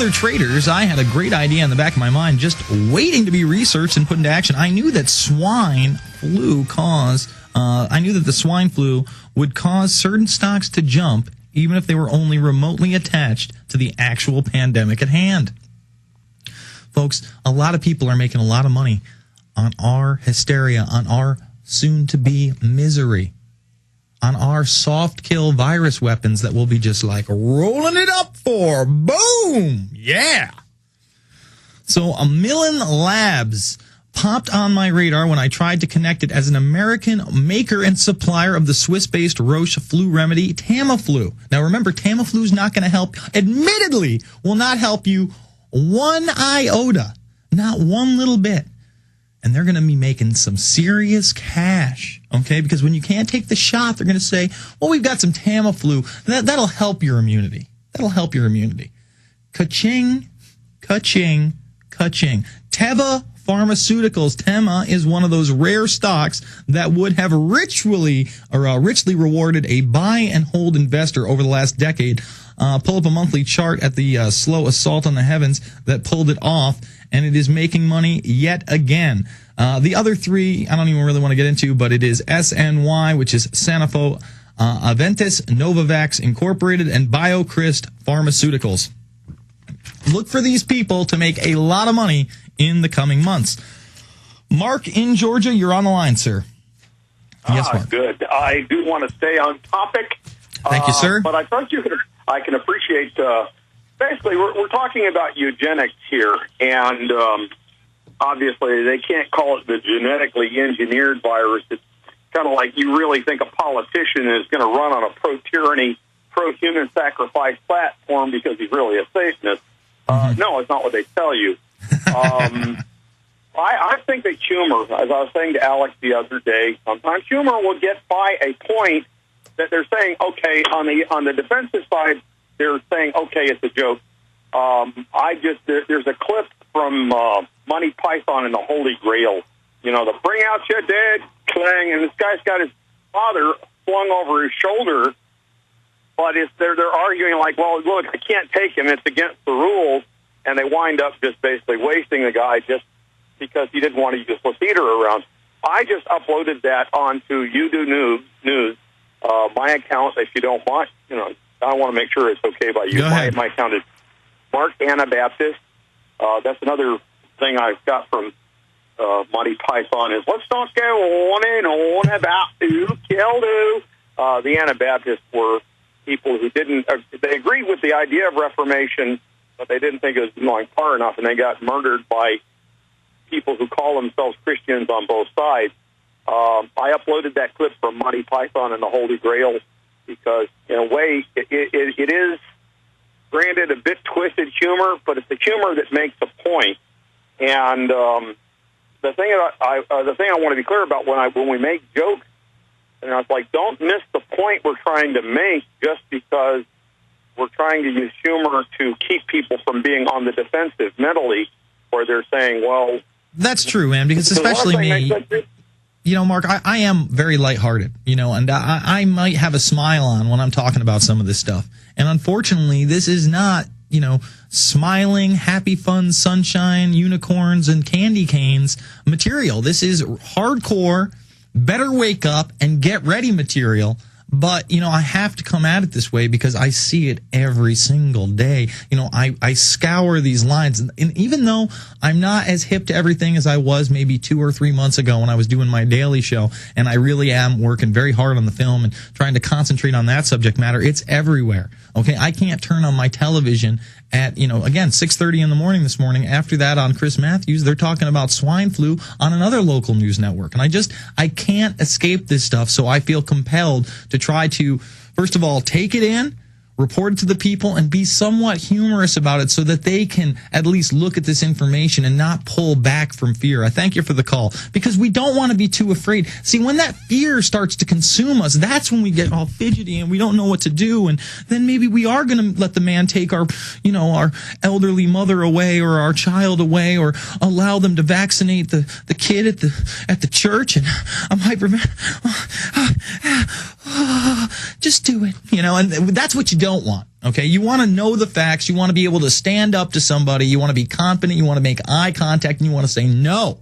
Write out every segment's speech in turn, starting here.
other traders, I had a great idea in the back of my mind, just waiting to be researched and put into action. I knew that the swine flu would cause certain stocks to jump, even if they were only remotely attached to the actual pandemic at hand. Folks, a lot of people are making a lot of money on our hysteria, on our soon-to-be misery, on our soft-kill virus weapons that we'll be just like rolling it up for. Boom! Yeah! So a Millen Labs popped on my radar when I tried to connect it as an American maker and supplier of the Swiss-based Roche flu remedy, Tamiflu. Now remember, Tamiflu is not going to help, admittedly, will not help you one iota, not one little bit. And they're going to be making some serious cash, okay? Because when you can't take the shot, they're going to say, well, we've got some Tamiflu. That'll help your immunity. That'll help your immunity. Ka-ching, ka-ching, ka-ching. Teva Pharmaceuticals. Tema is one of those rare stocks that would have richly rewarded a buy and hold investor over the last decade. Pull up a monthly chart at the slow assault on the heavens that pulled it off, and it is making money yet again. The other three, I don't even really want to get into, but it is SNY, which is Sanofi, Aventis, Novavax Incorporated, and BioCryst Pharmaceuticals. Look for these people to make a lot of money in the coming months. Mark in Georgia, you're on the line, sir. Yes, Mark. Good. I do want to stay on topic. Thank you, sir. But I thought I can appreciate, basically, we're talking about eugenics here, and obviously they can't call it the genetically engineered virus. It's kind of like you really think a politician is going to run on a pro-tyranny, pro-human sacrifice platform because he's really a Satanist. No, it's not what they tell you. I think that humor, as I was saying to Alex the other day, sometimes humor will get by a point that they're saying, okay, on the defensive side, they're saying, okay, it's a joke. There's a clip from Monty Python and the Holy Grail. You know, the bring out your dead, clang, and this guy's got his father flung over his shoulder, but they're arguing like, well, look, I can't take him, it's against the rules, and they wind up just basically wasting the guy just because he didn't want to use the theater around. I just uploaded that onto You Do News, my account, if you don't mind. You know, I want to make sure it's okay by you. My account is Mark Anabaptist. That's another thing I've got from Monty Python is, let's not go on and on about who killed who. The Anabaptists were people who they agreed with the idea of Reformation, but they didn't think it was going far enough, and they got murdered by people who call themselves Christians on both sides. I uploaded that clip from Monty Python and the Holy Grail because, in a way, it is, granted, a bit twisted humor, but it's the humor that makes a point. And the thing I want to be clear about when we make jokes, and I was like, don't miss the point we're trying to make just because we're trying to use humor to keep people from being on the defensive mentally, where they're saying, well... That's true, man, because especially me... You know, Mark, I am very lighthearted, you know, and I might have a smile on when I'm talking about some of this stuff. And unfortunately, this is not, you know, smiling, happy, fun, sunshine, unicorns, and candy canes material. This is hardcore, better wake up and get ready material. But, you know, I have to come at it this way because I see it every single day. You know, I scour these lines. And even though I'm not as hip to everything as I was maybe 2 or 3 months ago when I was doing my daily show, and I really am working very hard on the film and trying to concentrate on that subject matter, it's everywhere. Okay, I can't turn on my television at, you know, again, 6:30 in the morning this morning. After that, on Chris Matthews, they're talking about swine flu on another local news network. And I can't escape this stuff, so I feel compelled to try to, first of all, take it in, report it to the people, and be somewhat humorous about it so that they can at least look at this information and not pull back from fear. I thank you for the call, because we don't want to be too afraid. See, when that fear starts to consume us, that's when we get all fidgety and we don't know what to do, and then maybe we are going to let the man take our, you know, our elderly mother away or our child away, or allow them to vaccinate the kid at the church, and I'm just do it. And that's what you don't want. Okay, you want to know the facts. You want to be able to stand up to somebody. You want to be confident. You want to make eye contact, and you want to say no.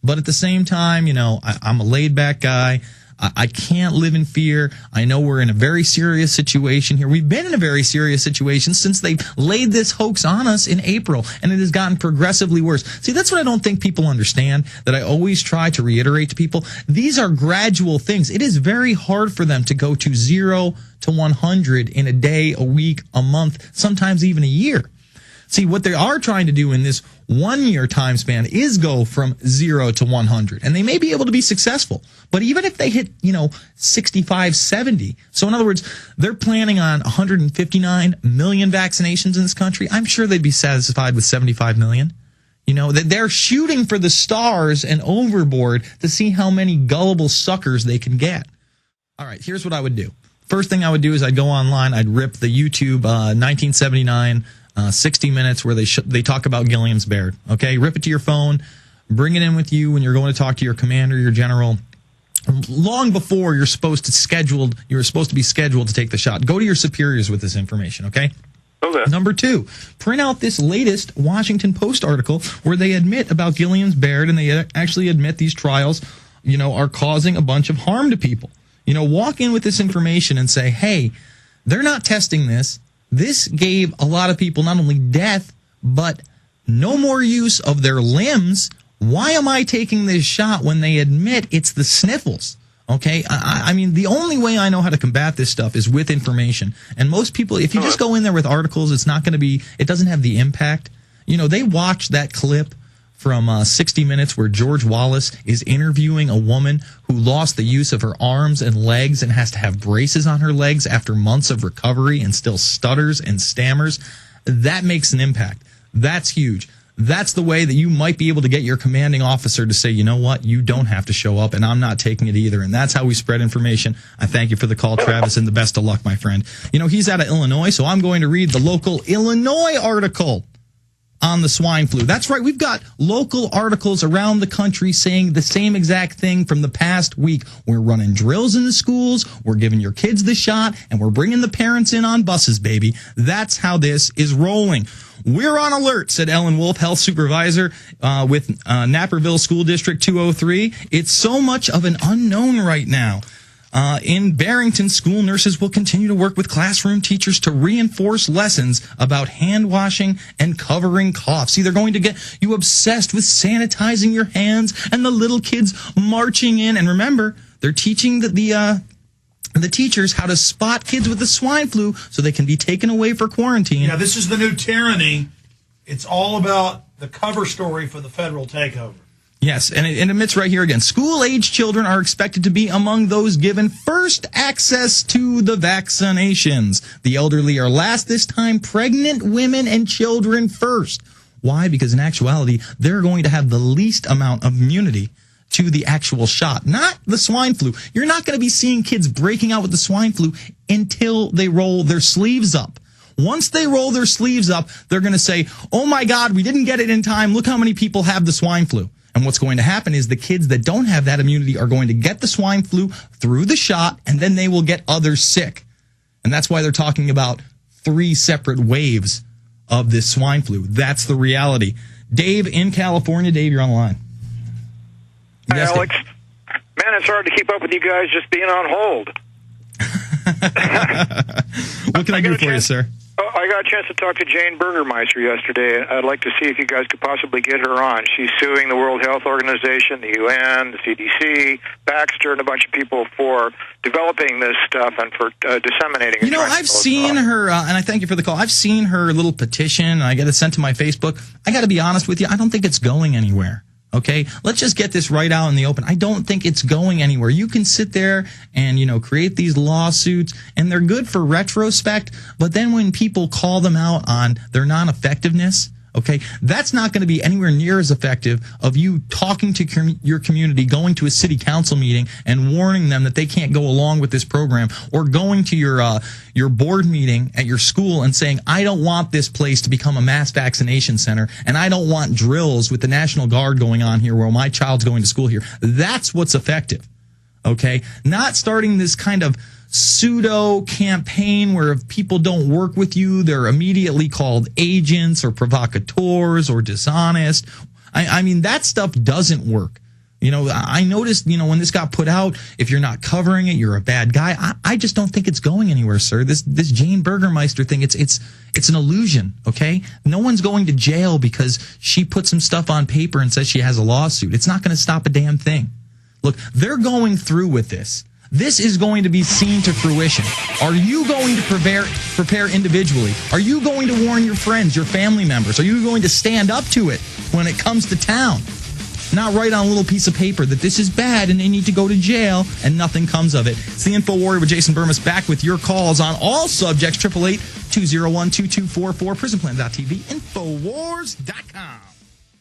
But at the same time, I'm a laid back guy. I can't live in fear. I know we're in a very serious situation here. We've been in a very serious situation since they laid this hoax on us in April, and it has gotten progressively worse. See, that's what I don't think people understand, that I always try to reiterate to people. These are gradual things. It is very hard for them to go to 0 to 100 in a day, a week, a month, sometimes even a year. See, what they are trying to do in this 1 year time span is go from 0 to 100. And they may be able to be successful. But even if they hit, 65, 70. So in other words, they're planning on 159 million vaccinations in this country. I'm sure they'd be satisfied with 75 million. That they're shooting for the stars and overboard to see how many gullible suckers they can get. All right, here's what I would do. First thing I would do is I'd go online. I'd rip the YouTube 1979 60 Minutes where they talk about Gilliam's Baird. Okay, rip it to your phone, bring it in with you when you're going to talk to your commander, your general. Long before you're supposed to be scheduled to take the shot. Go to your superiors with this information. Okay. Okay. Number 2, print out this latest Washington Post article where they admit about Gilliam's Baird, and they actually admit these trials, are causing a bunch of harm to people. Walk in with this information and say, hey, they're not testing this. This gave a lot of people not only death, but no more use of their limbs. Why am I taking this shot when they admit it's the sniffles? Okay, I mean, the only way I know how to combat this stuff is with information. And most people, if you just go in there with articles, it doesn't have the impact. They watched that clip from 60 Minutes where George Wallace is interviewing a woman who lost the use of her arms and legs and has to have braces on her legs after months of recovery and still stutters and stammers. That makes an impact. That's huge. That's the way that you might be able to get your commanding officer to say, you know what, you don't have to show up, and I'm not taking it either. And that's how we spread information. I thank you for the call, Travis, and the best of luck, my friend. He's out of Illinois, so I'm going to read the local Illinois article on the swine flu. That's right. We've got local articles around the country saying the same exact thing from the past week. We're running drills in the schools. We're giving your kids the shot, and we're bringing the parents in on buses, baby. That's how this is rolling. We're on alert, said Ellen Wolf, health supervisor with Naperville School District 203. It's so much of an unknown right now. In Barrington, school nurses will continue to work with classroom teachers to reinforce lessons about hand washing and covering coughs. See, they're going to get you obsessed with sanitizing your hands and the little kids marching in. And remember, they're teaching the teachers how to spot kids with the swine flu so they can be taken away for quarantine. Yeah, this is the new tyranny. It's all about the cover story for the federal takeover. Yes, and it admits right here again, school-age children are expected to be among those given first access to the vaccinations. The elderly are last this time, pregnant women and children first. Why? Because in actuality, they're going to have the least amount of immunity to the actual shot, not the swine flu. You're not going to be seeing kids breaking out with the swine flu until they roll their sleeves up. Once they roll their sleeves up, they're going to say, oh my God, we didn't get it in time. Look how many people have the swine flu. And what's going to happen is the kids that don't have that immunity are going to get the swine flu through the shot, and then they will get others sick. And that's why they're talking about 3 separate waves of this swine flu. That's the reality. Dave in California. Dave, you're on the line. Hi, Yes, Alex. Dave. Man, it's hard to keep up with you guys just being on hold. What can I do for you, sir? I got a chance to talk to Jane Burgermeister yesterday. I'd like to see if you guys could possibly get her on. She's suing the World Health Organization, the UN, the CDC, Baxter, and a bunch of people for developing this stuff and for disseminating it. I've seen her, and I thank you for the call. I've seen her little petition, and I get it sent to my Facebook. I got to be honest with you, I don't think it's going anywhere. Okay, let's just get this right out in the open. I don't think it's going anywhere. You can sit there and, create these lawsuits, and they're good for retrospect, but then when people call them out on their non-effectiveness, okay, that's not going to be anywhere near as effective of you talking to your community, going to a city council meeting and warning them that they can't go along with this program, or going to your board meeting at your school and saying, I don't want this place to become a mass vaccination center, and I don't want drills with the National Guard going on here where my child's going to school here. That's what's effective. Okay? Not starting this kind of pseudo campaign where if people don't work with you, they're immediately called agents or provocateurs or dishonest. I mean, that stuff doesn't work. You know, I noticed, you know, when this got put out, if you're not covering it, you're a bad guy. I just don't think it's going anywhere, sir. This Jane Burgermeister thing, it's an illusion, okay? No one's going to jail because she put some stuff on paper and says she has a lawsuit. It's not going to stop a damn thing. Look, they're going through with this. This is going to be seen to fruition. Are you going to prepare individually? Are you going to warn your friends, your family members? Are you going to stand up to it when it comes to town? Not write on a little piece of paper that this is bad and they need to go to jail and nothing comes of it. It's the InfoWarrior with Jason Bermas, back with your calls on all subjects. 888-201-2244, prisonplan.tv, Infowars.com.